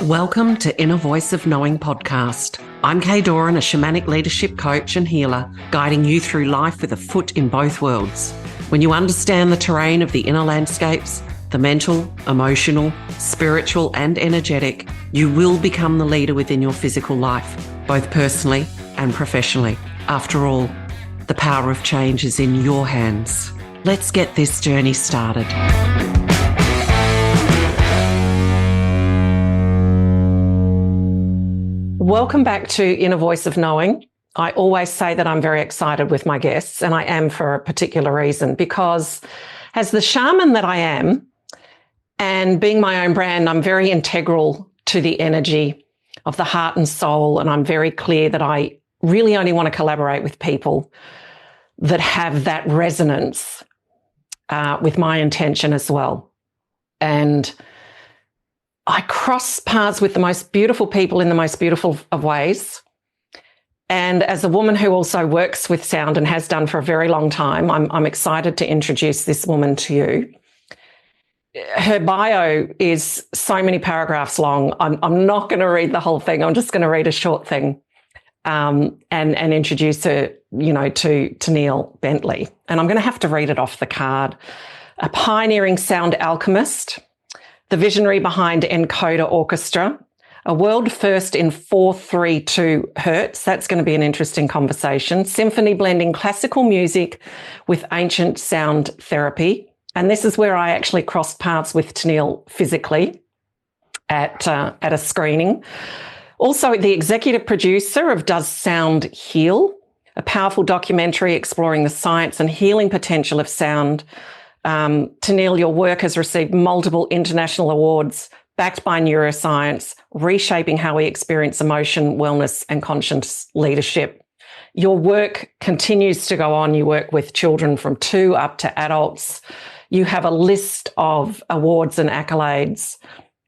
Welcome to Inner Voice of Knowing podcast. I'm Kaye Doran, a shamanic leadership coach and healer, guiding you through life with a foot in both worlds. When you understand the terrain of the inner landscapes, the mental, emotional, spiritual and energetic, you will become the leader within your physical life, both personally and professionally. After all, the power of change is in your hands. Let's get this journey started. Welcome back to Inner Voice of Knowing. I always say that I'm very excited with my guests, and I am for a particular reason, because as the shaman that I am, and being my own brand, I'm very integral to the energy of the heart and soul, and I'm very clear that I really only want to collaborate with people that have that resonance with my intention as well. And I cross paths with the most beautiful people in the most beautiful of ways. And as a woman who also works with sound and has done for a very long time, I'm excited to introduce this woman to you. Her bio is so many paragraphs long. I'm not going to read the whole thing. I'm just going to read a short thing and introduce her, to Tenille Bentley. And I'm going to have to read it off the card. A pioneering sound alchemist, the visionary behind EnCoda Orchestra, a world first in 432 hertz. That's going to be an interesting conversation. Symphony blending classical music with ancient sound therapy. And this is where I actually crossed paths with Tenille physically at a screening. Also the executive producer of Does Sound Heal, a powerful documentary exploring the science and healing potential of sound. Tenille, your work has received multiple international awards backed by neuroscience, reshaping how we experience emotion, wellness, and conscious leadership. Your work continues to go on. You work with children from 2 up to adults. You have a list of awards and accolades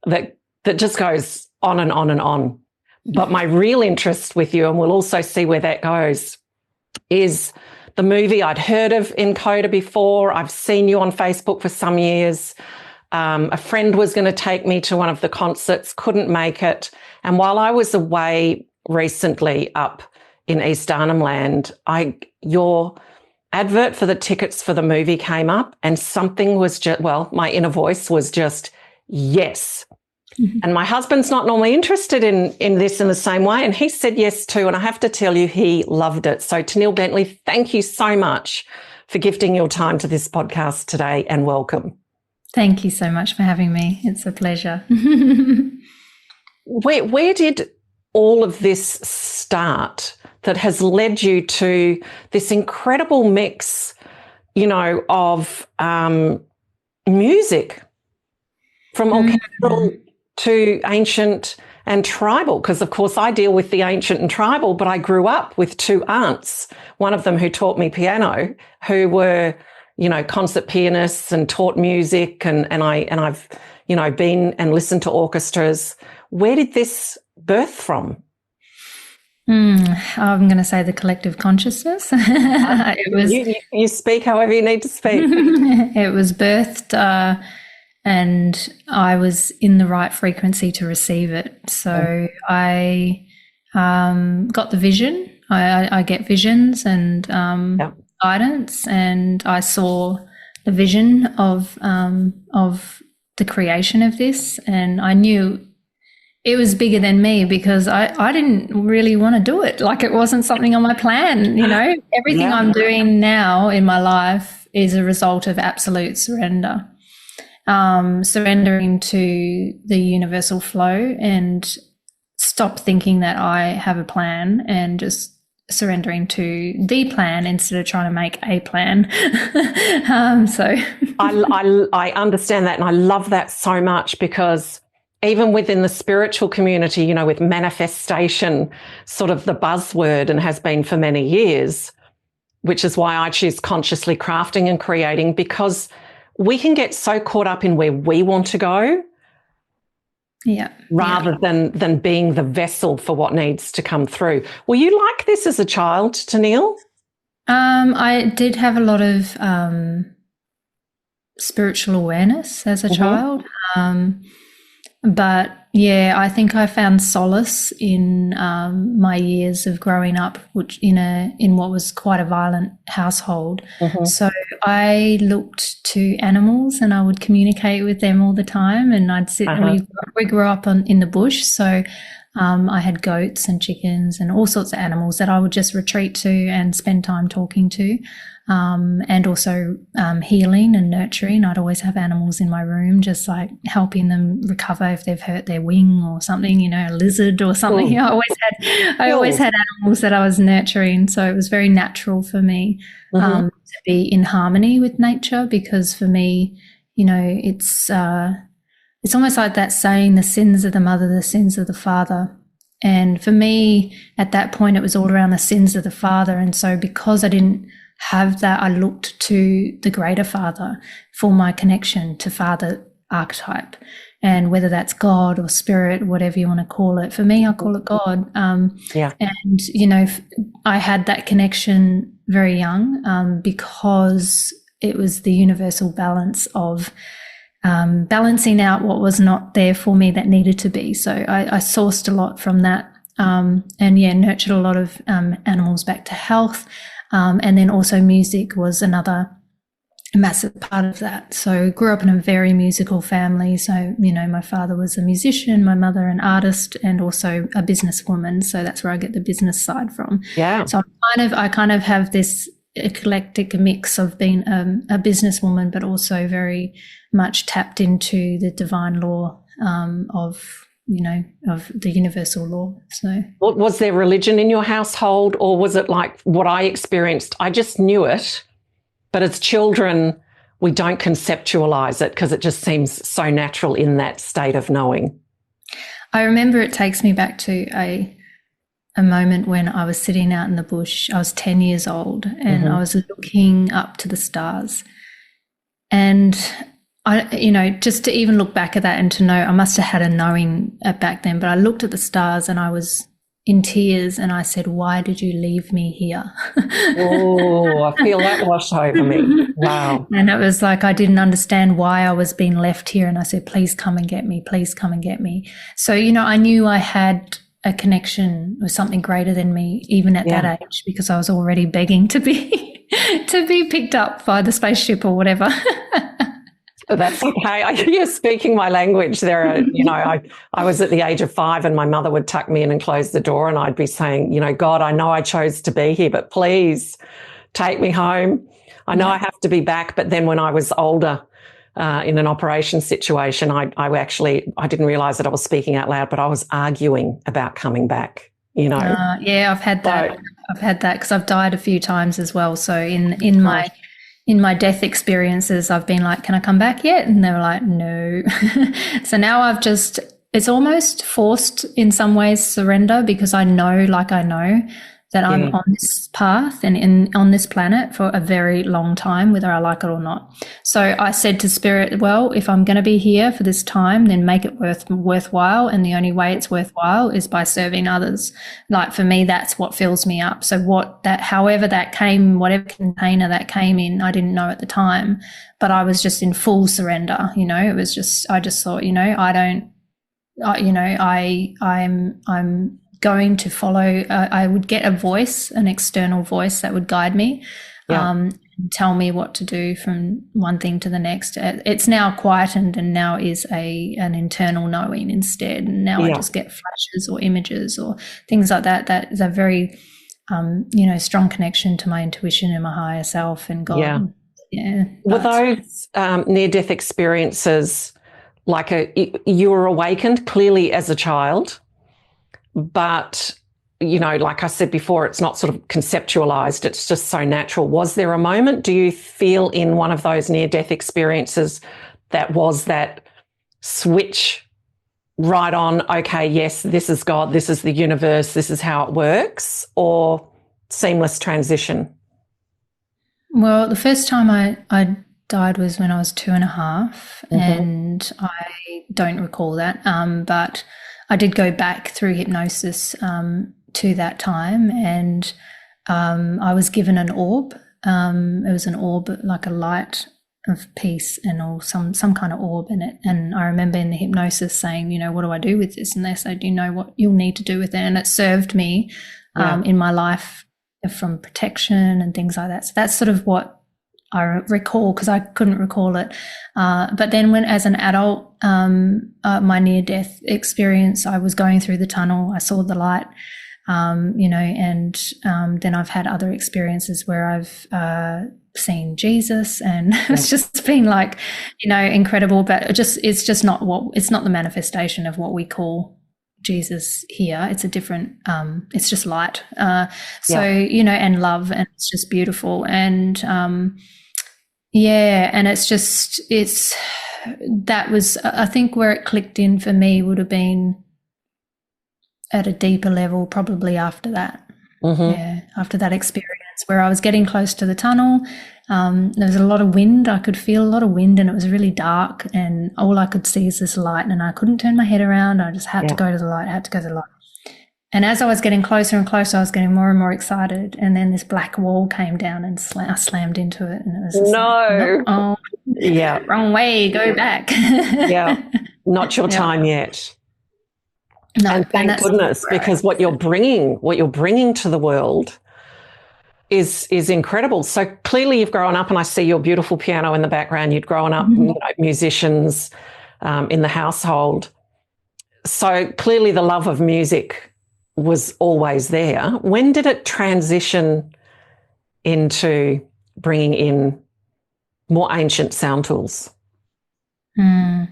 that just goes on and on and on. But my real interest with you, and we'll also see where that goes, is the movie. I'd heard of EnCoda before. I've seen you on Facebook for some years. A friend was going to take me to one of the concerts, couldn't make it. And while I was away recently up in East Arnhem Land, your advert for the tickets for the movie came up, and something was just, my inner voice was just, yes. Mm-hmm. And my husband's not normally interested in this in the same way, and he said yes too. And I have to tell you, he loved it. So Tenille Bentley, thank you so much for gifting your time to this podcast today, and welcome. Thank you so much for having me. It's a pleasure. Where did all of this start that has led you to this incredible mix, of music, from orchestral to ancient and tribal? Because, of course, I deal with the ancient and tribal, but I grew up with 2 aunts, one of them who taught me piano, who were, concert pianists and taught music, and I've, been and listened to orchestras. Where did this birth from? I'm going to say the collective consciousness. It was. You speak however you need to speak. It was birthed, and I was in the right frequency to receive it. So I got the vision. I get visions and guidance, and I saw the vision of the creation of this, and I knew it was bigger than me, because I didn't really want to do it. Like, it wasn't something on my plan, Everything I'm doing now in my life is a result of absolute surrender. Surrendering to the universal flow and stop thinking that I have a plan, and just surrendering to the plan instead of trying to make a plan. I understand that, and I love that so much, because even within the spiritual community, with manifestation sort of the buzzword, and has been for many years, which is why I choose consciously crafting and creating, because we can get so caught up in where we want to go, rather than being the vessel for what needs to come through. Were you like this as a child, Tenille? I did have a lot of spiritual awareness as a child, but I think I found solace in my years of growing up, which in what was quite a violent household. Mm-hmm. So I looked to animals, and I would communicate with them all the time. And I'd sit. We grew up in the bush, so I had goats and chickens and all sorts of animals that I would just retreat to and spend time talking to. And also healing and nurturing. I'd always have animals in my room, just like helping them recover if they've hurt their wing or something, a lizard or something. I always had animals that I was nurturing. So it was very natural for me to be in harmony with nature, because for me, it's almost like that saying, the sins of the mother, the sins of the father. And for me, at that point, it was all around the sins of the father. And so because I didn't have that, I looked to the greater father for my connection to father archetype, and whether that's God or spirit, whatever you want to call it. For me, I call it God. And I had that connection very young, because it was the universal balance of balancing out what was not there for me that needed to be. So I sourced a lot from that, nurtured a lot of animals back to health. And then also music was another massive part of that. So grew up in a very musical family. So, my father was a musician, my mother an artist, and also a businesswoman. So that's where I get the business side from. Yeah. So I kind of have this eclectic mix of being a businesswoman, but also very much tapped into the divine law of the universal law. So was there religion in your household, or was it like what I experienced? I just knew it, but as children, we don't conceptualize it because it just seems so natural in that state of knowing. I remember it takes me back to a moment when I was sitting out in the bush. I was 10 years old, and I was looking up to the stars. And I, just to even look back at that and to know, I must have had a knowing back then, but I looked at the stars and I was in tears, and I said, why did you leave me here? Oh, I feel that wash over me. Wow. And it was like, I didn't understand why I was being left here. And I said, please come and get me. Please come and get me. So, I knew I had a connection with something greater than me, even at that age, because I was already begging to be picked up by the spaceship or whatever. That's okay. You're speaking my language. I was at the age of 5, and my mother would tuck me in and close the door, and I'd be saying, God, I know I chose to be here, but please take me home. I know I have to be back. But then when I was older, in an operation situation, I didn't realize that I was speaking out loud, but I was arguing about coming back, I've had that. I've had that because I've died a few times as well. So in my death experiences, I've been like, can I come back yet? And they were like, no. So now it's almost forced in some ways surrender, because I know that I'm on this path and on this planet for a very long time, whether I like it or not. So I said to Spirit, well, if I'm going to be here for this time, then make it worthwhile. And the only way it's worthwhile is by serving others. Like for me, that's what fills me up. So however that came, whatever container that came in, I didn't know at the time, but I was just in full surrender. It was just, I just thought, I'm going to follow. I would get a voice, an external voice that would guide me, and tell me what to do from one thing to the next. It's now quietened, and now is an internal knowing instead. And now I just get flashes or images or things like that. That is a very, strong connection to my intuition and my higher self and God. Yeah. Were those near-death experiences like you were awakened clearly as a child? But, like I said before, it's not sort of conceptualized. It's just so natural. Was there a moment, do you feel, in one of those near-death experiences that was that switch right on, okay, yes, this is God, this is the universe, this is how it works, or seamless transition? Well, the first time I died was when I was 2.5, and I don't recall that, but I did go back through hypnosis to that time, and I was given an orb. It was an orb, like a light of peace and all some kind of orb in it. And I remember in the hypnosis saying, what do I do with this? And they said, you know what you'll need to do with it. And it served me in my life from protection and things like that. So that's sort of what I recall, because I couldn't recall it. But then when, as an adult, my near-death experience, I was going through the tunnel, I saw the light, and then I've had other experiences where I've seen Jesus, and it's just been like, incredible. But it's not the manifestation of what we call Jesus here. It's a different, it's just light. And love, and it's just beautiful. And and that was, I think where it clicked in for me would have been at a deeper level, probably after that. After that experience where I was getting close to the tunnel. There was a lot of wind. I could feel a lot of wind, and it was really dark, and all I could see is this light, and I couldn't turn my head around. I just had to go to the light, And as I was getting closer and closer, I was getting more and more excited. And then this black wall came down, and I slammed into it. And it was wrong way, go back. Not your time yet. No, and thank goodness, because what you're bringing to the world is incredible. So clearly you've grown up, and I see your beautiful piano in the background. You'd grown up, musicians in the household. So clearly the love of music was always there. When did it transition into bringing in more ancient sound tools? A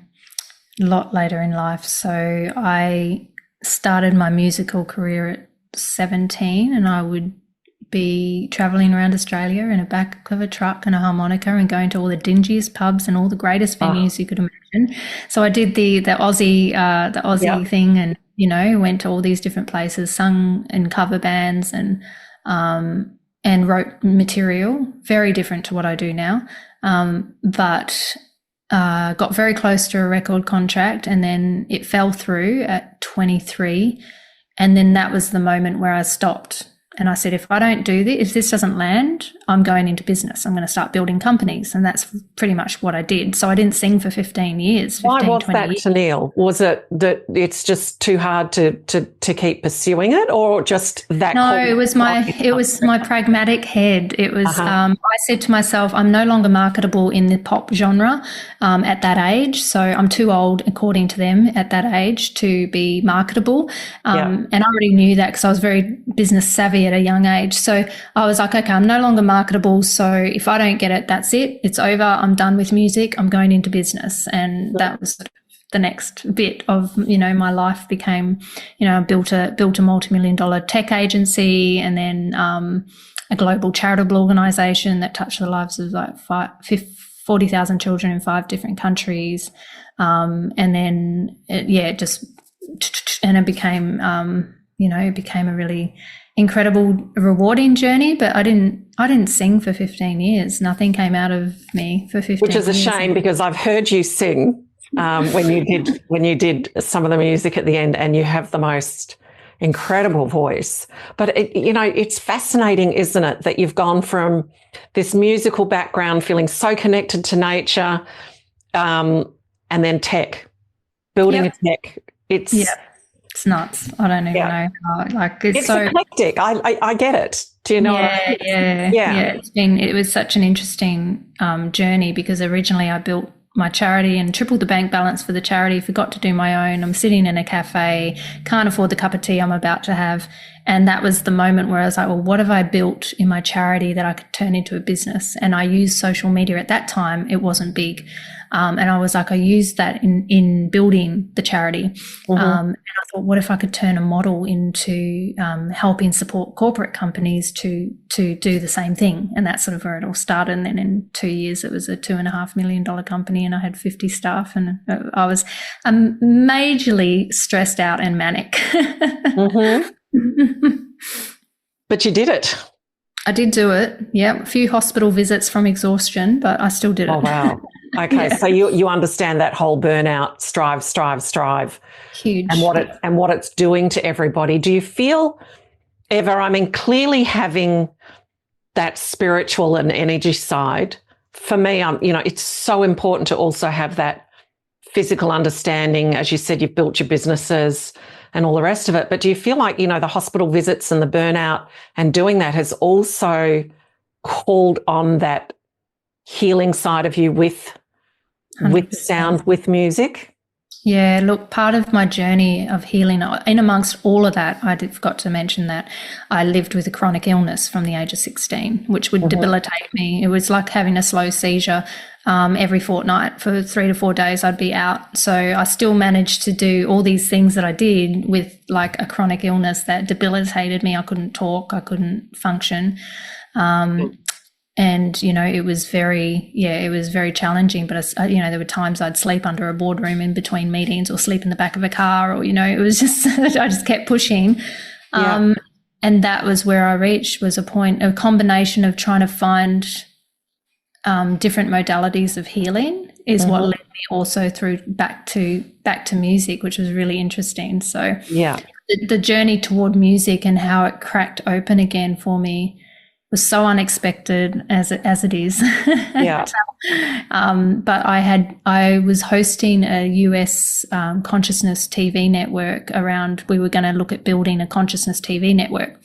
lot later in life. So I started my musical career at 17, and I would be travelling around Australia in the back of a truck and a harmonica and going to all the dingiest pubs and all the greatest venues you could imagine. So I did the Aussie thing, and went to all these different places, sung in cover bands, and wrote material very different to what I do now, but got very close to a record contract, and then it fell through at 23, and then that was the moment where I stopped. And I said, if I don't do this, if this doesn't land, I'm going into business. I'm going to start building companies. And that's pretty much what I did. So I didn't sing for 15 years. Why was that, Tenille? Was it that it's just too hard to keep pursuing it, or just that? No, it was my pragmatic head. It was, I said to myself, I'm no longer marketable in the pop genre at that age. So I'm too old, according to them, at that age to be marketable. And I already knew that, because I was very business savvy at a young age. So I was like, okay, I'm no longer marketable. So if I don't get it, that's it. It's over. I'm done with music. I'm going into business. And that was sort of the next bit of, my life became, I built a multi-million-dollar tech agency, and then a global charitable organization that touched the lives of like 40,000 children in 5 different countries. And then it became, it became a really incredible, rewarding journey. But I didn't sing for 15 years. Nothing came out of me for 15 years. Which is a shame, because I've heard you sing when you did some of the music at the end, and you have the most incredible voice. But it's fascinating, isn't it, that you've gone from this musical background, feeling so connected to nature, and then tech, building a tech. It's nuts. I don't even know how, it's so eclectic. I get it. Do you know? It was such an interesting journey, because originally I built my charity and tripled the bank balance for the charity, forgot to do my own. I'm sitting in a cafe, can't afford the cup of tea I'm about to have. And that was the moment where I was like, well, what have I built in my charity that I could turn into a business? And I used social media. At that time, it wasn't big. And I was like, I used that in building the charity. And I thought, what if I could turn a model into helping support corporate companies to do the same thing? And that's sort of where it all started. And then in 2 years, it was a $2.5 million company, and I had 50 staff, and I was majorly stressed out and manic. But you did it. I did do it. Yeah, a few hospital visits from exhaustion, but I still did it. Oh, wow. Okay, so you understand that whole burnout, strive. Huge. And what it's doing to everybody. Do you feel ever, clearly having that spiritual and energy side for me, it's so important to also have that physical understanding. As you said, you've built your businesses and all the rest of it. But do you feel like, the hospital visits and the burnout and doing that has also called on that healing side of you with 100%. Sound, with music? Yeah, look, part of my journey of healing, in amongst all of that, I forgot to mention that I lived with a chronic illness from the age of 16, which would debilitate me. It was like having a slow seizure. Every fortnight for 3 to 4 days I'd be out. So I still managed to do all these things that I did with like a chronic illness that debilitated me. I couldn't talk, I couldn't function. And, it was very challenging. But, there were times I'd sleep under a boardroom in between meetings, or sleep in the back of a car, or, it was just, I just kept pushing. And that was where I reached, was a combination of trying to find different modalities of healing is what led me also through back to music, which was really interesting. So the journey toward music and how it cracked open again for me was so unexpected as it is. Yeah. But I was hosting a US consciousness TV network we were going to look at building a consciousness TV network.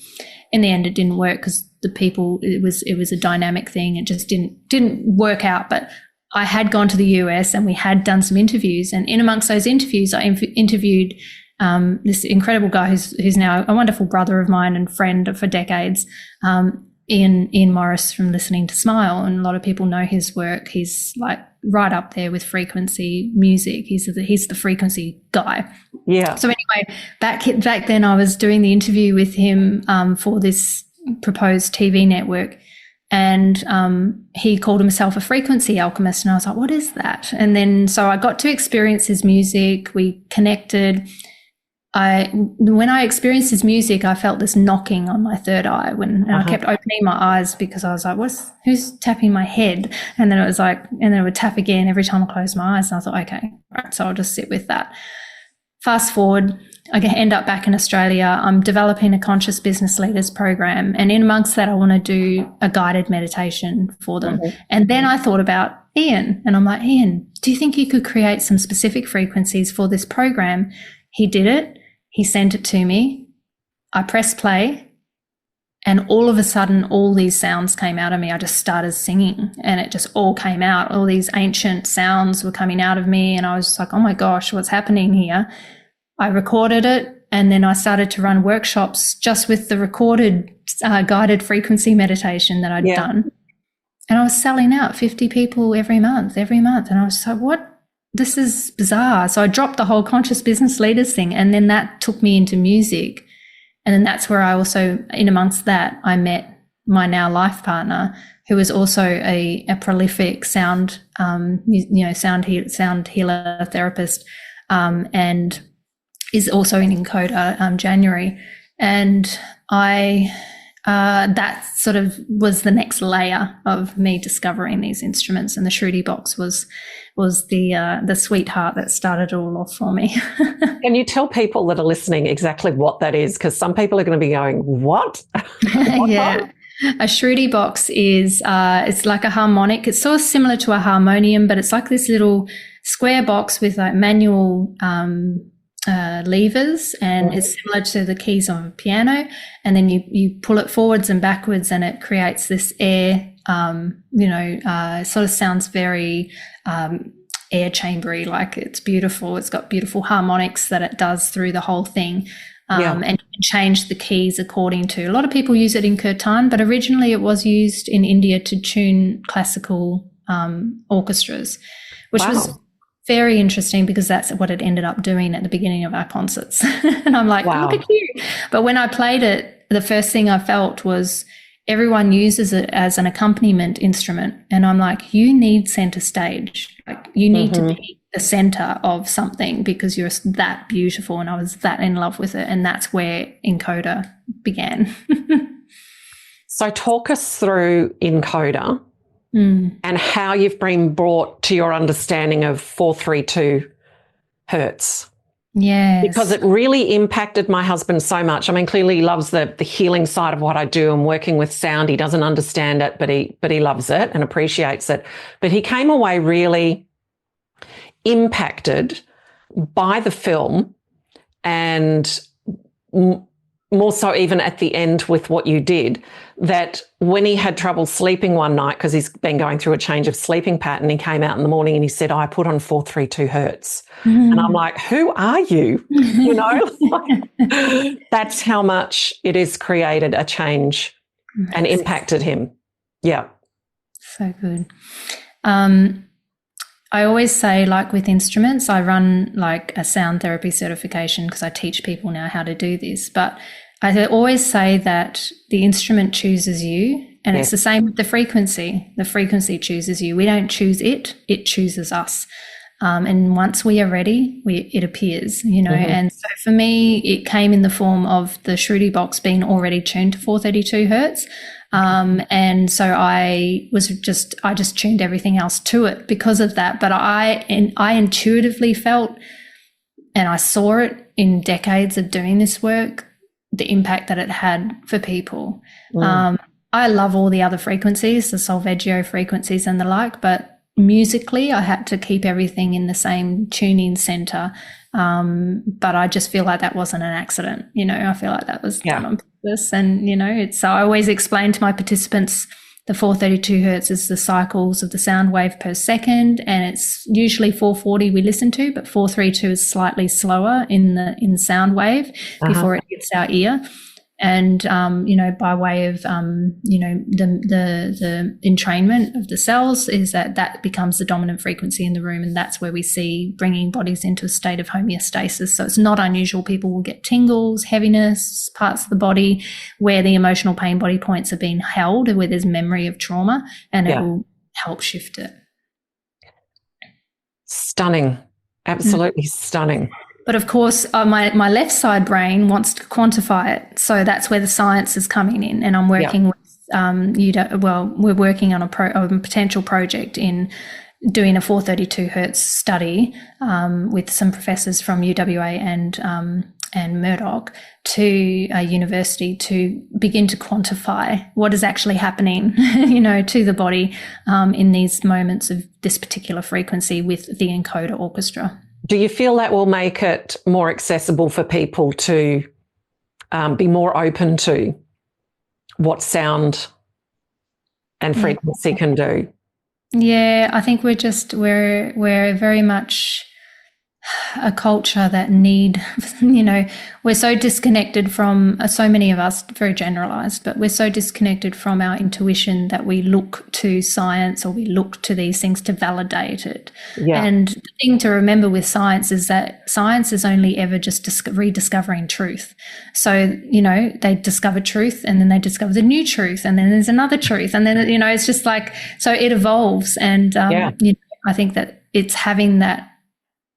In the end, it didn't work because the people, it was a dynamic thing. It just didn't work out. But I had gone to the US and we had done some interviews. And in amongst those interviews, I interviewed this incredible guy who's now a wonderful brother of mine and friend for decades, Ian Morris from Listening to Smile. And a lot of people know his work. He's like right up there with frequency music. He's the frequency guy. Yeah. So anyway, back then I was doing the interview with him for this proposed TV network, and he called himself a frequency alchemist, and I was like, what is that? And then so I got to experience his music. We connected. When I experienced his music, I felt this knocking on my third eye and I kept opening my eyes because I was like, who's tapping my head? And then it would tap again every time I closed my eyes. And I thought, okay, right, so I'll just sit with that. Fast forward, I end up back in Australia. I'm developing a conscious business leaders program. And in amongst that, I want to do a guided meditation for them. And then I thought about Ian, and I'm like, Ian, do you think you could create some specific frequencies for this program? He did it. He sent it to me. I pressed play, and all of a sudden, all these sounds came out of me. I just started singing, and it just all came out. All these ancient sounds were coming out of me, and I was just like, oh my gosh, what's happening here? I recorded it, and then I started to run workshops just with the recorded guided frequency meditation that I'd done. And I was selling out 50 people every month. And I was like, what? This is bizarre. So I dropped the whole conscious business leaders thing, and then that took me into music. And then that's where I also, in amongst that, I met my now life partner, who is also a prolific sound healer therapist, and is also in EnCoda January. And that sort of was the next layer of me discovering these instruments, and the Shrutibox was the sweetheart that started it all off for me. Can you tell people that are listening exactly what that is? Because some people are going to be going, what? Yeah. A Shrutibox is it's like a harmonic. It's sort of similar to a harmonium, but it's like this little square box with like manual levers, and it's similar to the keys on a piano. And then you pull it forwards and backwards, and it creates this air. Sort of sounds very air chambery, like it's beautiful. It's got beautiful harmonics that it does through the whole thing. And you can change the keys according to, a lot of people use it in kirtan, but originally it was used in India to tune classical orchestras, which was very interesting because that's what it ended up doing at the beginning of our concerts. And I'm like, look at you. But when I played it, the first thing I felt was everyone uses it as an accompaniment instrument. And I'm like, you need center stage. Like, you need to be the center of something because you're that beautiful. And I was that in love with it. And that's where EnCoda began. So talk us through EnCoda and how you've been brought to your understanding of 432 hertz. Yes. Because it really impacted my husband so much. I mean, clearly he loves the healing side of what I do and working with sound. He doesn't understand it, but he loves it and appreciates it. But he came away really impacted by the film, and more so even at the end with what you did, that when he had trouble sleeping one night, because he's been going through a change of sleeping pattern, he came out in the morning and he said, I put on 432 hertz. And I'm like, who are you? You know, that's how much it has created a change and impacted him. Yeah. So good. I always say, like with instruments, I run like a sound therapy certification because I teach people now how to do this. But I always say that the instrument chooses you, and it's the same with the frequency. The frequency chooses you. We don't choose it, it chooses us. And once we are ready, it appears, you know. And so for me, it came in the form of the Shrutibox being already tuned to 432 hertz. And so I just tuned everything else to it because of that. But I intuitively felt, and I saw it in decades of doing this work, the impact that it had for people. I love all the other frequencies, the solfeggio frequencies and the like, but musically I had to keep everything in the same tuning center. But I just feel like that wasn't an accident. You know, I feel like that was done on purpose. And, you know, so I always explain to my participants, the 432 hertz is the cycles of the sound wave per second, and it's usually 440 we listen to, but 432 is slightly slower in the sound wave before it hits our ear. And, you know, by way of, you know, the entrainment of the cells is that becomes the dominant frequency in the room. And that's where we see bringing bodies into a state of homeostasis. So it's not unusual. People will get tingles, heaviness, parts of the body where the emotional pain body points are being held, where there's memory of trauma, and it will help shift it. Stunning. Absolutely stunning. But of course, my left side brain wants to quantify it. So that's where the science is coming in. And I'm working with, we're working on a potential project in doing a 432 hertz study with some professors from UWA and Murdoch to a university to begin to quantify what is actually happening, you know, to the body in these moments of this particular frequency with the EnCoda Orchestra. Do you feel that will make it more accessible for people to be more open to what sound and frequency can do? Yeah, I think we're very much a culture that need, you know, we're so disconnected from, so many of us, very generalized, but we're so disconnected from our intuition that we look to science, or we look to these things to validate it. And the thing to remember with science is that science is only ever just rediscovering truth. So, you know, they discover truth, and then they discover the new truth, and then there's another truth, and then, you know, it's just like, so it evolves. And you know, I think that it's having that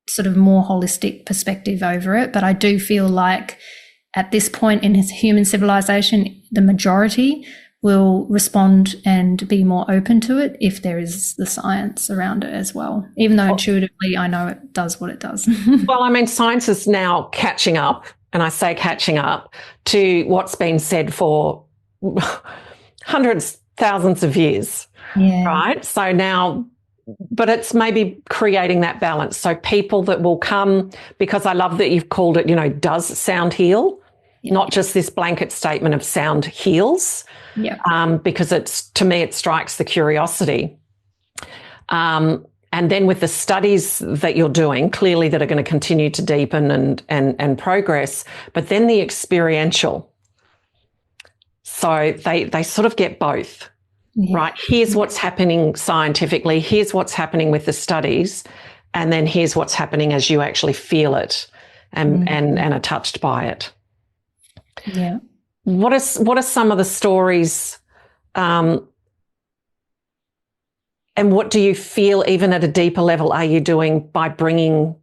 sort of more holistic perspective over it. But I do feel like at this point in human civilization, the majority will respond and be more open to it if there is the science around it as well, even though intuitively I know it does what it does. Well, I mean, science is now catching up, and I say catching up to what's been said for hundreds, thousands of years, right? So now, but it's maybe creating that balance. So people that will come, because I love that you've called it, you know, does sound heal? Not just this blanket statement of sound heals, because it's, to me, it strikes the curiosity. And then with the studies that you're doing, clearly that are going to continue to deepen and progress, but then the experiential. So they sort of get both. Right, here's what's happening scientifically, here's what's happening with the studies, and then here's what's happening as you actually feel it and are touched by it. Yeah. What are some of the stories, and what do you feel, even at a deeper level, are you doing by bringing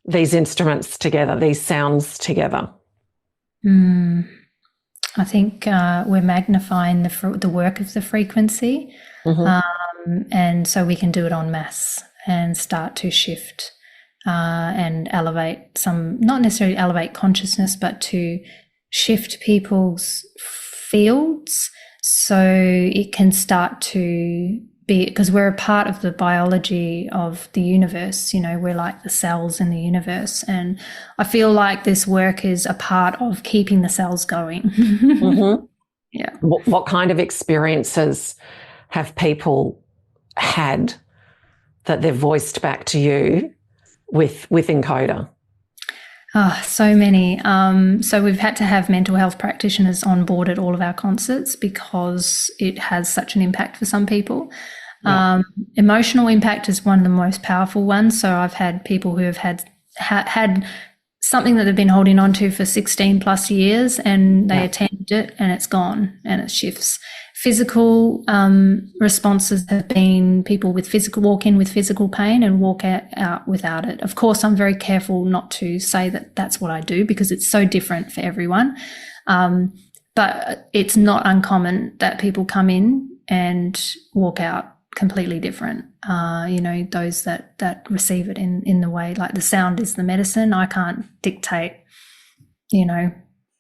these instruments together, these sounds together? I think we're magnifying the work of the frequency, and so we can do it en masse and start to shift and elevate not necessarily elevate consciousness, but to shift people's fields so it can start to be, because we're a part of the biology of the universe, we're like the cells in the universe. And I feel like this work is a part of keeping the cells going. Mm-hmm. Yeah. What kind of experiences have people had that they've voiced back to you with EnCoda? Oh, so many. So we've had to have mental health practitioners on board at all of our concerts because it has such an impact for some people. Yeah. Emotional impact is one of the most powerful ones. So I've had people who have had something that they've been holding on to for 16 plus years, and they attend it and it's gone and it shifts. Physical responses have been people with walk in with physical pain and walk out without it. Of course, I'm very careful not to say that that's what I do because it's so different for everyone. But it's not uncommon that people come in and walk out completely different. Those that receive it in the way, like the sound is the medicine. I can't dictate,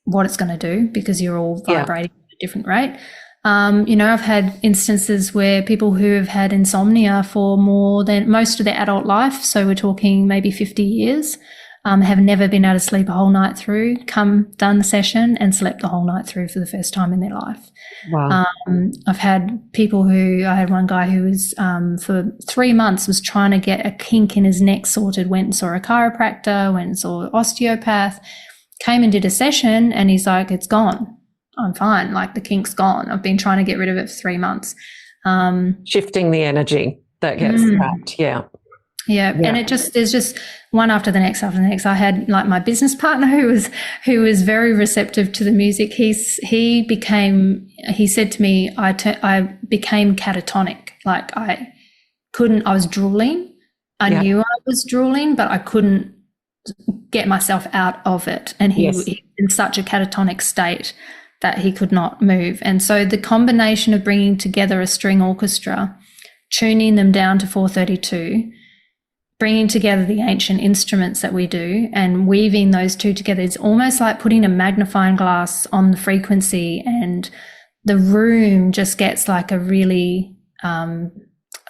what it's going to do because you're all vibrating at a different rate. I've had instances where people who have had insomnia for more than most of their adult life, so we're talking maybe 50 years, have never been able to sleep a whole night through, done the session and slept the whole night through for the first time in their life. Wow. I had one guy who was, for 3 months was trying to get a kink in his neck sorted, went and saw a chiropractor, went and saw an osteopath, came and did a session, and he's like, it's gone. I'm fine. Like, the kink's gone. I've been trying to get rid of it for 3 months. Shifting the energy that gets trapped. Yeah. And there's just one after the next. I had like my business partner who was very receptive to the music. He said to me, I became catatonic. Like I was drooling. I knew I was drooling, but I couldn't get myself out of it. And he was in such a catatonic state that he could not move. And so the combination of bringing together a string orchestra, tuning them down to 432, bringing together the ancient instruments that we do and weaving those two together, it's almost like putting a magnifying glass on the frequency, and the room just gets like a really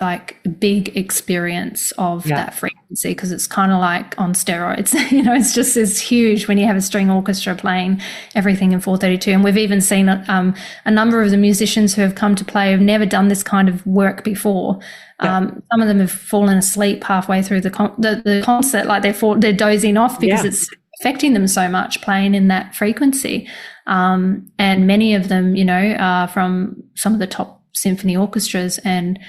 like big experience of that frequency, because it's kind of like on steroids. It's just as huge when you have a string orchestra playing everything in 432. And we've even seen a number of the musicians who have come to play have never done this kind of work before. Some of them have fallen asleep halfway through the concert, like they're dozing off because it's affecting them so much playing in that frequency. And many of them, are from some of the top symphony orchestras, and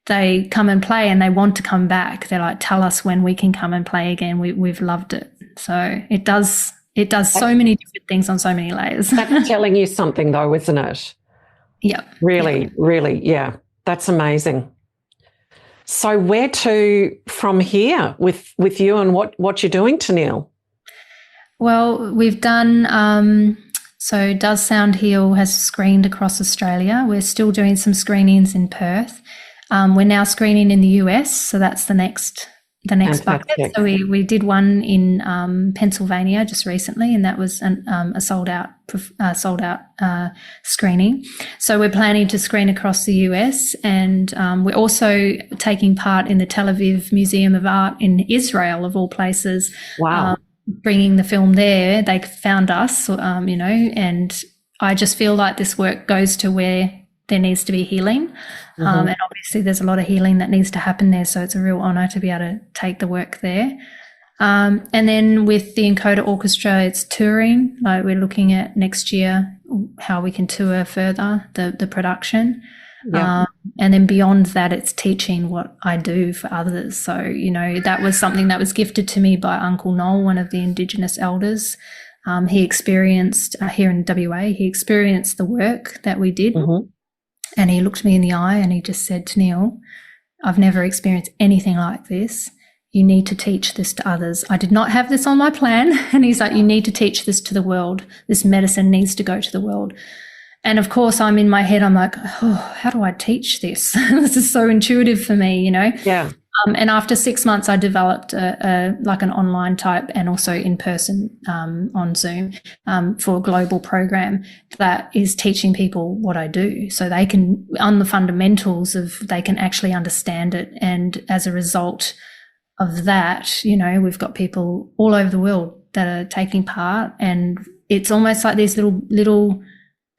they come and play and they want to come back. They're like, tell us when we can come and play again. We've loved it. So it does so many different things on so many layers. That's telling you something though, isn't it? Yeah. Really, really. Yeah. That's amazing. So where to from here with you and what you're doing, Tenille? Well, we've done, so Does Sound Heal has screened across Australia. We're still doing some screenings in Perth. We're now screening in the US, so that's the next bucket. So we did one in Pennsylvania just recently, and that was a sold out screening. So we're planning to screen across the US, and we're also taking part in the Tel Aviv Museum of Art in Israel, of all places. Wow. Bringing the film there. They found us, and I just feel like this work goes to where there needs to be healing. And obviously there's a lot of healing that needs to happen there. So it's a real honour to be able to take the work there. And then with the EnCoda Orchestra, it's touring. Like, we're looking at next year how we can tour further the production. Yeah. And then beyond that, it's teaching what I do for others. So, that was something that was gifted to me by Uncle Noel, one of the Indigenous elders. He experienced, here in WA, he experienced the work that we did. And he looked me in the eye and he just said, Tenille, I've never experienced anything like this. You need to teach this to others. I did not have this on my plan. And he's like, you need to teach this to the world. This medicine needs to go to the world. And of course, I'm in my head, I'm like, oh, how do I teach this? This is so intuitive for me, Yeah. And after 6 months, I developed like an online type and also in person on Zoom for a global program that is teaching people what I do, so they can, on the fundamentals of, they can actually understand it. And as a result of that, you know, we've got people all over the world that are taking part, and it's almost like these little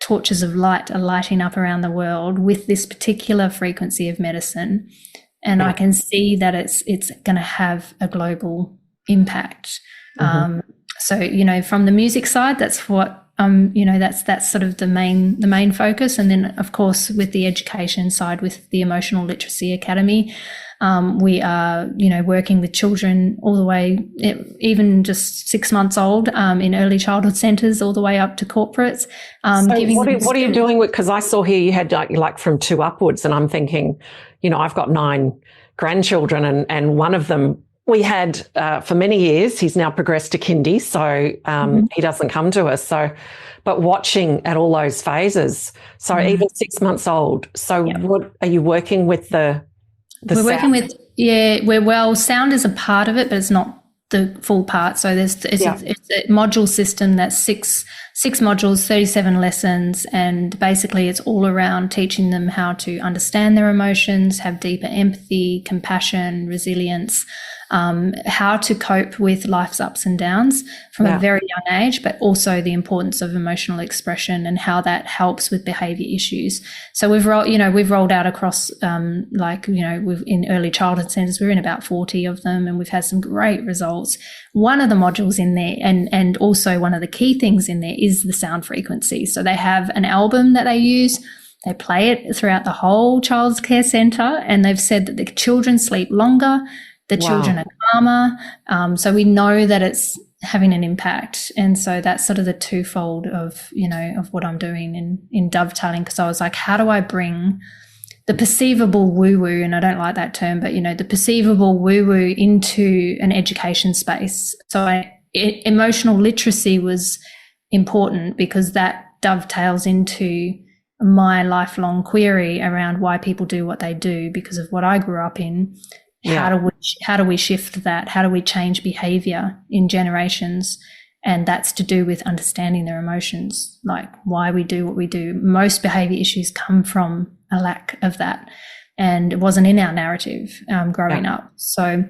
torches of light are lighting up around the world with this particular frequency of medicine. And I can see that it's going to have a global impact. So, you know, from the music side, that's what, you know, that's sort of the main focus. And then, of course, with the education side, with the Emotional Literacy Academy, we are, you know, working with children all the way, even just 6 months old, in early childhood centres, all the way up to corporates. So what are you doing with, because I saw here you had like from 2 upwards, and I'm thinking, you know, I've got 9 grandchildren, and one of them we had for many years. He's now progressed to kindy, so he doesn't come to us. So, but watching at all those phases, so even 6 months old. So what are you working with we're sound? Working with, sound is a part of it, but it's not the full part. So it's a module system that's six modules, 37 lessons, and basically it's all around teaching them how to understand their emotions, have deeper empathy, compassion, resilience, how to cope with life's ups and downs from a very young age, but also the importance of emotional expression and how that helps with behavior issues. So we've rolled out across, in early childhood centres, we're in about 40 of them, and we've had some great results. One of the modules in there, and also one of the key things in there, is the sound frequency. So they have an album that they use. They play it throughout the whole child's care centre, and they've said that the children sleep longer, the children are calmer. So we know that it's having an impact. And so that's sort of the twofold of, you know, of what I'm doing in dovetailing, because I was like, how do I bring the perceivable woo-woo, and I don't like that term, but, you know, the perceivable woo-woo into an education space. So emotional literacy was important because that dovetails into my lifelong query around why people do what they do because of what I grew up in. How do we shift that? How do we change behavior in generations? And that's to do with understanding their emotions, like why we do what we do. Most behavior issues come from a lack of that, and it wasn't in our narrative growing up. So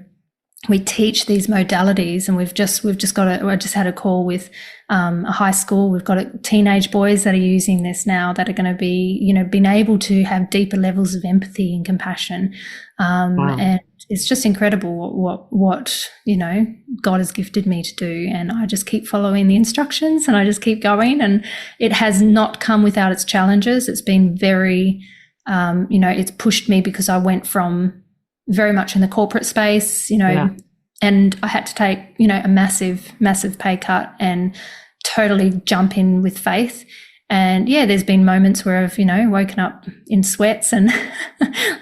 we teach these modalities, and we've just I just had a call with a high school. We've got teenage boys that are using this now, that are going to be, you know, being able to have deeper levels of empathy and compassion. And it's just incredible what you know, God has gifted me to do. And I just keep following the instructions, and I just keep going. And it has not come without its challenges. It's been very, you know, it's pushed me, because I went from very much in the corporate space, you know, and I had to take, you know, a massive pay cut and totally jump in with faith. And there's been moments where I've, you know, woken up in sweats and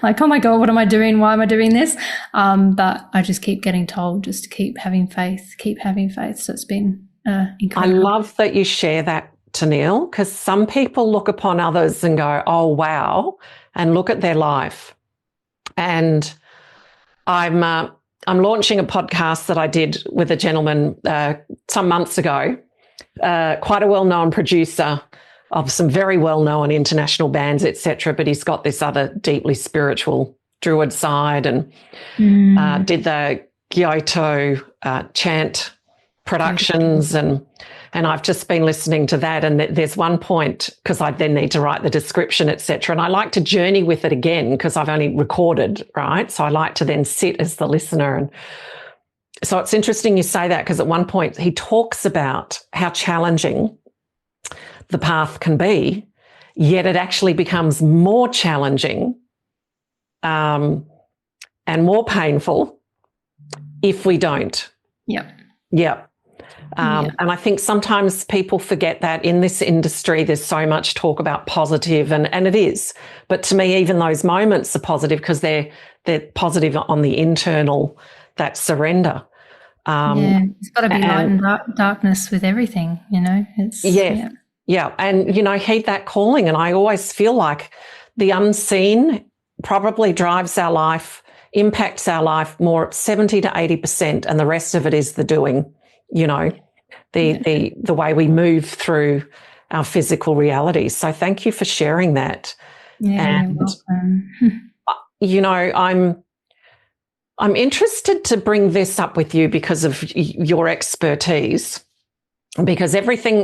like, oh my God, what am I doing? Why am I doing this? But I just keep getting told just to keep having faith. So it's been incredible. I love that you share that, Tenille, because some people look upon others and go, oh, wow, and look at their life. And I'm launching a podcast that I did with a gentleman some months ago, quite a well-known producer of some very well-known international bands, etc. But he's got this other deeply spiritual druid side, and did the Kyoto chant productions, and I've just been listening to that. And there's one point, because I then need to write the description, etc. And I like to journey with it again, because I've only recorded, right? So I like to then sit as the listener. And so it's interesting you say that, because at one point he talks about how challenging the path can be, yet it actually becomes more challenging and more painful if we don't. Yeah. And I think sometimes people forget that in this industry there's so much talk about positive, and it is. But to me, even those moments are positive, because they're positive on the internal, that surrender. It's got to be light and darkness with everything, you know. Yeah. And, you know, heed that calling. And I always feel like the unseen probably drives our life impacts our life more 70 to 80%, and the rest of it is the doing, you know, the way we move through our physical reality. So thank you for sharing that. Yeah, you're welcome. You know, I'm interested to bring this up with you because of your expertise, because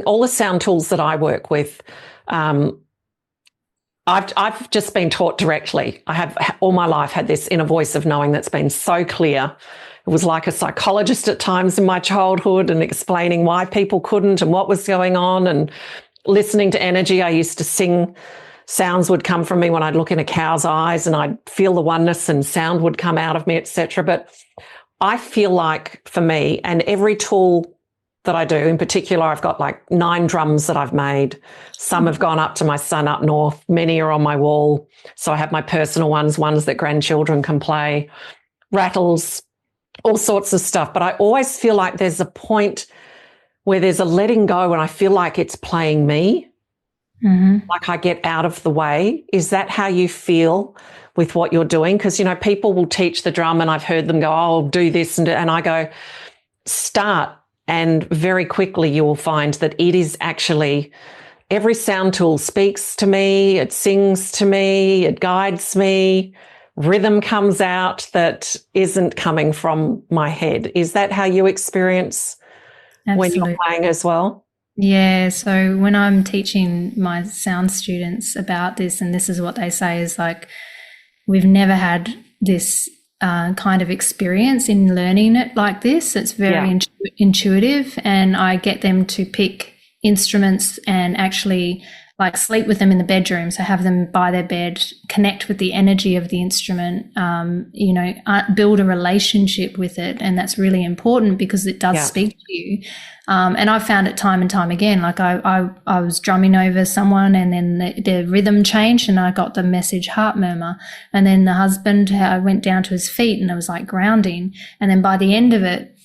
all the sound tools that I work with, I've just been taught directly. I have all my life had this inner voice of knowing that's been so clear. It was like a psychologist at times in my childhood, and explaining why people couldn't and what was going on, and listening to energy. I used to sing. Sounds would come from me when I'd look in a cow's eyes, and I'd feel the oneness, and sound would come out of me, etc. But I feel like for me, and every tool that I do, in particular, I've got like 9 drums that I've made. Some have gone up to my son up north. Many are on my wall. So I have my personal ones that grandchildren can play, rattles, all sorts of stuff. But I always feel like there's a point where there's a letting go, and I feel like it's playing me. Mm-hmm. Like I get out of the way. Is that how you feel with what you're doing? Because, you know, people will teach the drum, and I've heard them go, oh, do this. And I go, start. And very quickly you will find that it is actually, every sound tool speaks to me, it sings to me, it guides me, rhythm comes out that isn't coming from my head. Is that how you experience when you're playing as well? Yeah, so when I'm teaching my sound students about this, and this is what they say, is like, we've never had this kind of experience in learning it like this. It's very intuitive, and I get them to pick instruments and actually like sleep with them in the bedroom. So have them by their bed, connect with the energy of the instrument, you know, build a relationship with it. And that's really important because it does speak to you. And I've found it time and time again. Like I was drumming over someone, and then the rhythm changed, and I got the message heart murmur. And then the husband, I went down to his feet, and it was like grounding. And then by the end of it,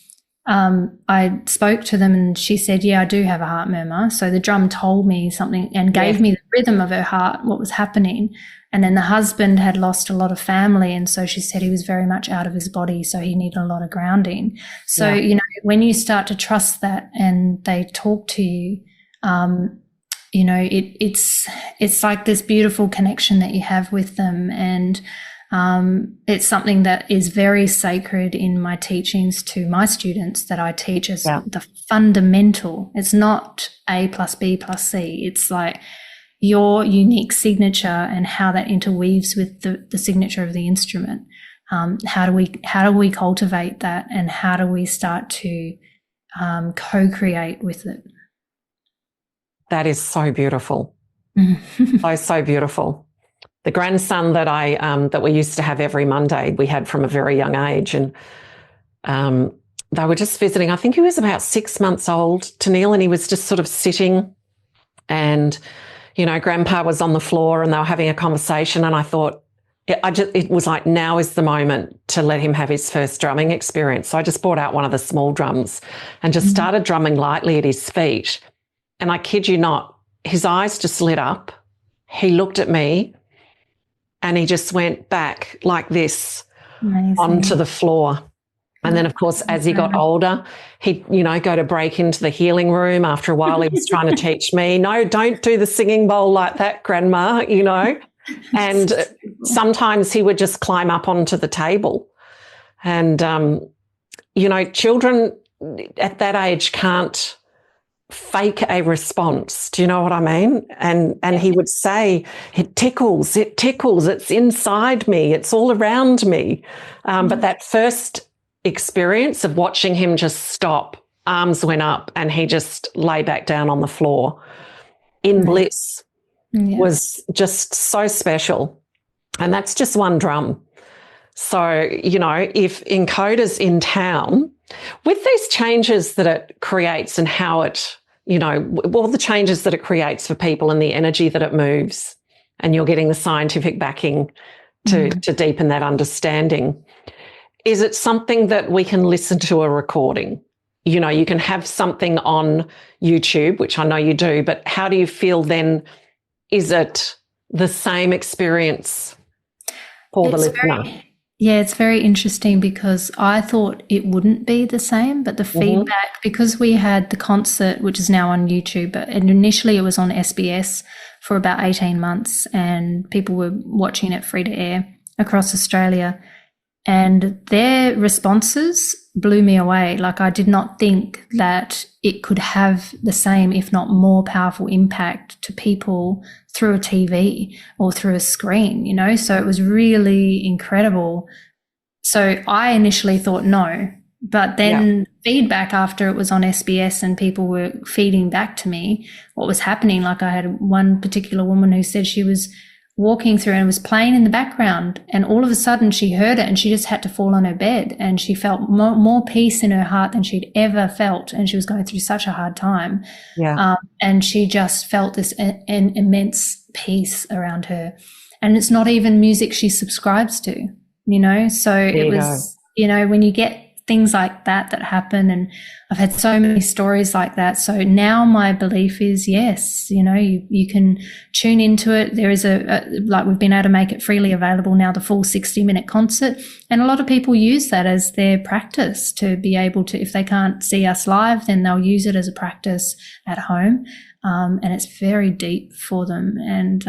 I spoke to them, and she said, yeah, I do have a heart murmur. So the drum told me something and gave me the rhythm of her heart, what was happening. And then the husband had lost a lot of family, and so she said he was very much out of his body, so he needed a lot of grounding. So, you know, when you start to trust that and they talk to you, you know, it's like this beautiful connection that you have with them. And it's something that is very sacred in my teachings to my students, that I teach as the fundamental. It's not A plus B plus C. It's like your unique signature and how that interweaves with the signature of the instrument. How do we cultivate that, and how do we start to co-create with it? That is so beautiful. so beautiful. The grandson that that we used to have every Monday, we had from a very young age, and they were just visiting. I think he was about 6 months old, Tenille, and he was just sort of sitting, and, you know, Grandpa was on the floor, and they were having a conversation, and I thought, it was like, now is the moment to let him have his first drumming experience. So I just brought out one of the small drums and just started drumming lightly at his feet. And I kid you not, his eyes just lit up. He looked at me, and he just went back like this onto the floor. And then, of course, as he got older, he'd, you know, go to break into the healing room. After a while, he was trying to teach me, no, don't do the singing bowl like that, Grandma, you know. And sometimes he would just climb up onto the table. And, you know, children at that age can't fake a response. Do you know what I mean? And he would say, it tickles, it's inside me, it's all around me. But that first experience of watching him just stop, arms went up, and he just lay back down on the floor in bliss was just so special. And that's just one drum. So, you know, if EnCoda's in town, with these changes that it creates and how it, you know, all the changes that it creates for people and the energy that it moves, and you're getting the scientific backing to deepen that understanding, is it something that we can listen to a recording? You know, you can have something on YouTube, which I know you do, but how do you feel then? Is it the same experience for the listener? Yeah, it's very interesting because I thought it wouldn't be the same, but the feedback, because we had the concert, which is now on YouTube, but initially it was on SBS for about 18 months and people were watching it free to air across Australia. And their responses blew me away. Like, I did not think that it could have the same, if not more powerful impact to people through a TV or through a screen, you know? So it was really incredible. So I initially thought no, but then feedback after it was on SBS and people were feeding back to me what was happening. Like, I had one particular woman who said she was walking through and it was playing in the background, and all of a sudden she heard it and she just had to fall on her bed, and she felt more peace in her heart than she'd ever felt, and she was going through such a hard time. And she just felt this an immense peace around her, and it's not even music she subscribes to, you know. So it was, you know, when you get things like that happen, and I've had so many stories like that. So now my belief is, yes, you know, you can tune into it. There is like, we've been able to make it freely available now, the full 60-minute concert. And a lot of people use that as their practice to be able to, if they can't see us live, then they'll use it as a practice at home. And it's very deep for them. And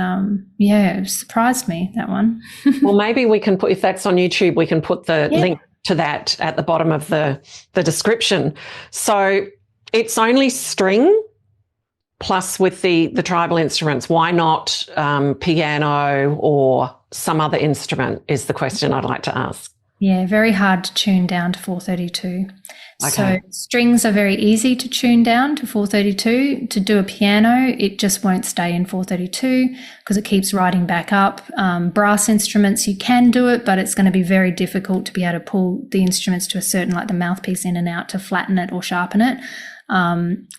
it surprised me, that one. Well, maybe we can put, if that's on YouTube, we can put the link to that at the bottom of the description. So it's only string plus with the tribal instruments. Why not piano or some other instrument is the question I'd like to ask. Yeah, very hard to tune down to 432. Okay. So strings are very easy to tune down to 432. To do a piano, it just won't stay in 432 because it keeps riding back up. Brass instruments, you can do it, but it's going to be very difficult to be able to pull the instruments to a certain, like the mouthpiece in and out, to flatten it or sharpen it.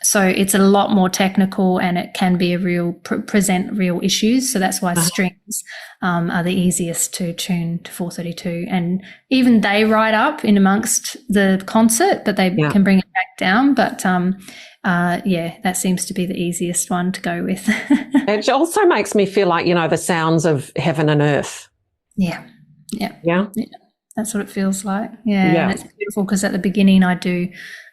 So it's a lot more technical, and it can be a real present real issues. So that's why strings are the easiest to tune to 432, and even they ride up in amongst the concert, but they can bring it back down. But that seems to be the easiest one to go with. It also makes me feel like, you know, the sounds of heaven and earth. Yeah. That's what it feels like. Yeah. And it's beautiful because at the beginning I do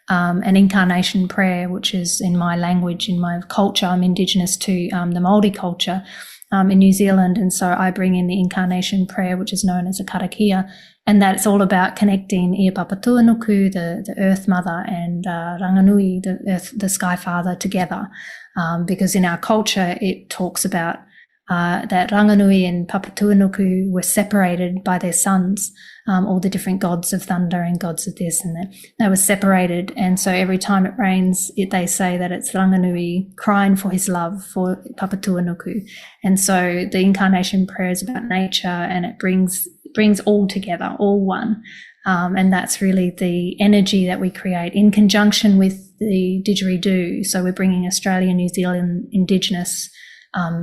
an incarnation prayer, which is in my language, in my culture. I'm Indigenous to the Māori culture in New Zealand, and so I bring in the incarnation prayer, which is known as a karakia, and that's all about connecting Ia Papatuanuku, the Earth Mother, and Ranganui, the Sky Father, together, because in our culture it talks about that Ranganui and Papatuanuku were separated by their sons, all the different gods of thunder and gods of this and that. They were separated, and so every time it rains, they say that it's Ranganui crying for his love for Papatuanuku. And so the incarnation prayer is about nature, and it brings all together, all one. And that's really the energy that we create in conjunction with the didgeridoo. So we're bringing Australian, New Zealand, Indigenous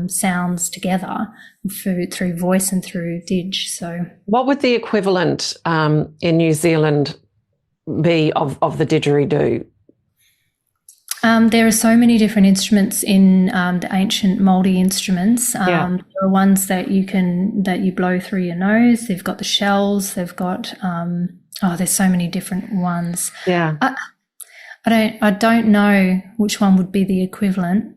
sounds together through voice and through didge. So what would the equivalent in New Zealand be of the didgeridoo? There are so many different instruments in the ancient Māori instruments. There are ones that you blow through your nose. They've got the shells. They've got there's so many different ones. Yeah. I don't know which one would be the equivalent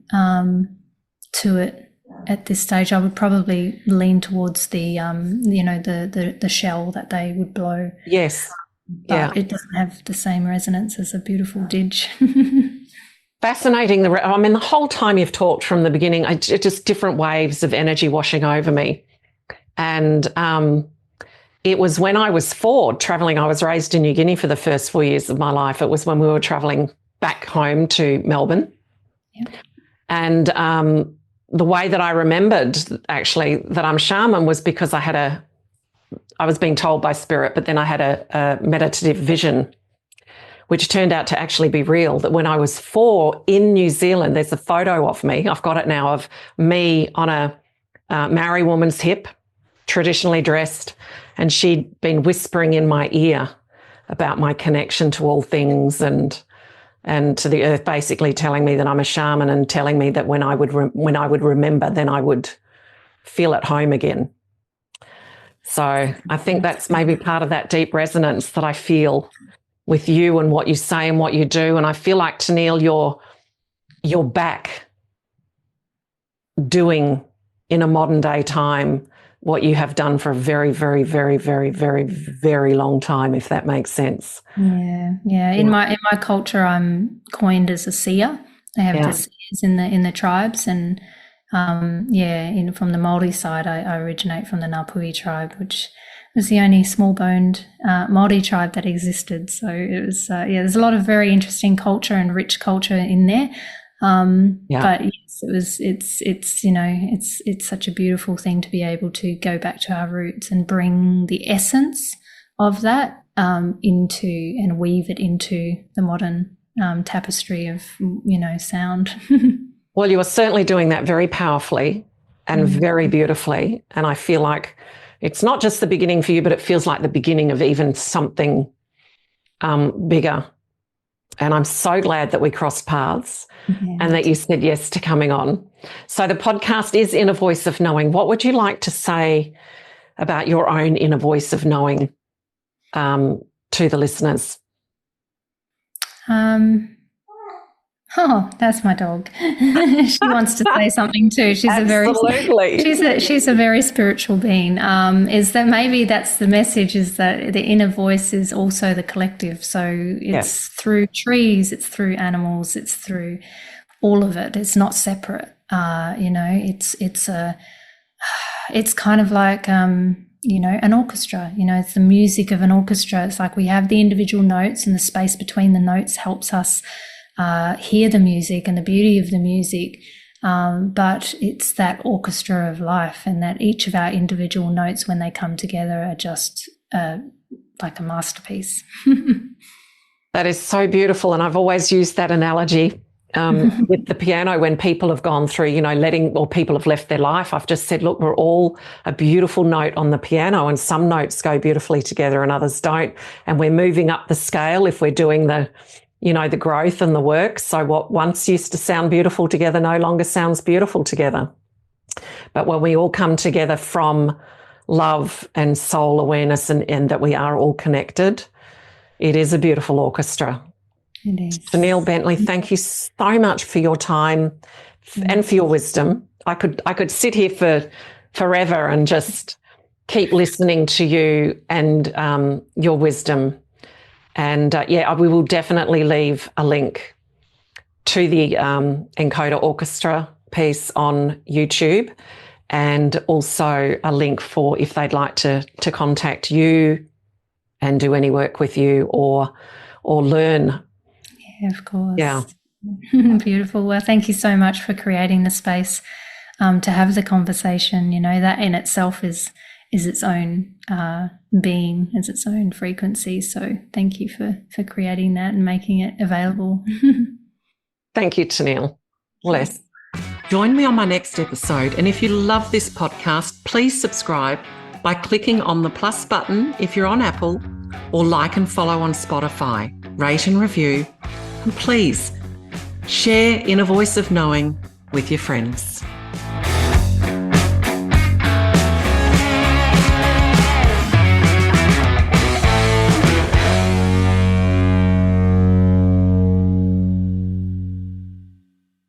to it at this stage. I would probably lean towards the the shell that they would blow. Yes. But it doesn't have the same resonance as a beautiful didge. Fascinating. The whole time you've talked from the beginning, just different waves of energy washing over me. And it was when I was 4 traveling. I was raised in New Guinea for the first 4 years of my life. It was when we were traveling back home to Melbourne. Yeah. And the way that I remembered actually that I'm shaman was because I was being told by spirit, but then I had a meditative vision, which turned out to actually be real, that when I was 4 in New Zealand, there's a photo of me, I've got it now, of me on a Maori woman's hip, traditionally dressed, and she'd been whispering in my ear about my connection to all things and to the earth, basically telling me that I'm a shaman and telling me that when I would remember, then I would feel at home again. So I think that's maybe part of that deep resonance that I feel with you and what you say and what you do. And I feel like, Tenille, you're back doing in a modern day time what you have done for a very, very, very, very, very, very long time, if that makes sense. Yeah. In my culture, I'm coined as a seer. I have the seers in the tribes, and from the Māori side, I originate from the Ngāpuhi tribe, which was the only small-boned Māori tribe that existed. So it was, there's a lot of very interesting culture and rich culture in there. But yes, it's such a beautiful thing to be able to go back to our roots and bring the essence of that into and weave it into the modern tapestry of, sound. Well, you are certainly doing that very powerfully and very beautifully. And I feel like it's not just the beginning for you, but it feels like the beginning of even something bigger. And I'm so glad that we crossed paths and that you said yes to coming on. So the podcast is Inner Voice of Knowing. What would you like to say about your own inner voice of knowing to the listeners? Oh, that's my dog. She wants to say something too. She's she's a very spiritual being. Is that maybe that's the message, is that the inner voice is also the collective. So it's through trees, it's through animals, it's through all of it. It's not separate. It's kind of like an orchestra. It's the music of an orchestra. It's like we have the individual notes, and the space between the notes helps us hear the music and the beauty of the music, but it's that orchestra of life, and that each of our individual notes, when they come together, are just like a masterpiece. That is so beautiful, and I've always used that analogy with the piano when people have gone through, people have left their life. I've just said, look, we're all a beautiful note on the piano, and some notes go beautifully together and others don't, and we're moving up the scale if we're doing the growth and the work. So what once used to sound beautiful together no longer sounds beautiful together. But when we all come together from love and soul awareness and that we are all connected, it is a beautiful orchestra. It is. Tenille Bentley, thank you so much for your time and for your wisdom. I could sit here for forever and just keep listening to you and your wisdom. And we will definitely leave a link to the EnCoda Orchestra piece on YouTube, and also a link for if they'd like to contact you and do any work with you or learn. Yeah, of course. Yeah. Beautiful. Well, thank you so much for creating the space to have the conversation. That in itself is its own being, is its own frequency. So thank you for creating that and making it available. Thank you, Tenille. Bless. Join me on my next episode. And if you love this podcast, please subscribe by clicking on the plus button if you're on Apple, or like and follow on Spotify, rate and review. And please share Inner Voice of Knowing with your friends.